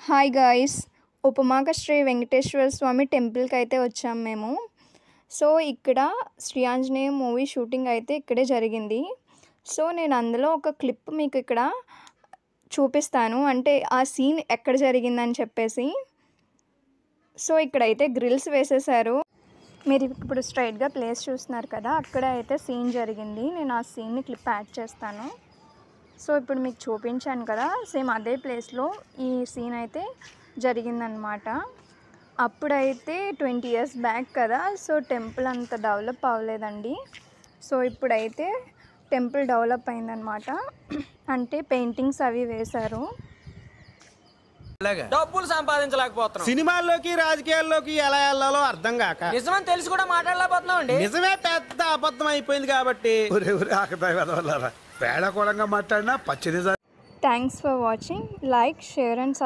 Hi guys, Upamaka Shri Venkateswara స్వామి టెంపుల్కి అయితే వచ్చాము మేము. సో ఇక్కడ శ్రీ ఆంజనేయ మూవీ షూటింగ్ అయితే ఇక్కడే జరిగింది. సో నేను అందులో ఒక క్లిప్ మీకు ఇక్కడ చూపిస్తాను, అంటే ఆ సీన్ ఎక్కడ జరిగిందని చెప్పేసి. సో ఇక్కడైతే గ్రిల్స్ వేసేసారు. మీరు ఇప్పుడు స్ట్రైట్గా ప్లేస్ చూస్తున్నారు కదా, అక్కడ అయితే సీన్ జరిగింది. నేను ఆ సీన్ని క్లిప్ యాడ్ చేస్తాను. సో ఇప్పుడు మీకు చూపించాను కదా, సేమ్ అదే ప్లేస్లో ఈ సీన్ అయితే జరిగిందనమాట. అప్పుడైతే 20 years బ్యాక్ కదా, సో టెంపుల్ అంత డెవలప్ అవ్వలేదండి. సో ఇప్పుడైతే టెంపుల్ డెవలప్ అయిందనమాట. అంటే పెయింటింగ్స్ అవి వేశారు. డబ్బులు సంపాదించలేకపోతున్నాం, సినిమాల్లోకి రాజకీయాల్లోకి ఎలా వెళ్ళాలో అర్థం కాక నిజమని తెలిసి కూడా మాట్లాడలేకపోతున్నాం అండి. నిజమే పెద్ద అబద్ధం అయిపోయింది కాబట్టి పేడకూడంగా మాట్లాడినా పచ్చి నిజాలు. Thanks for watching. Like, share and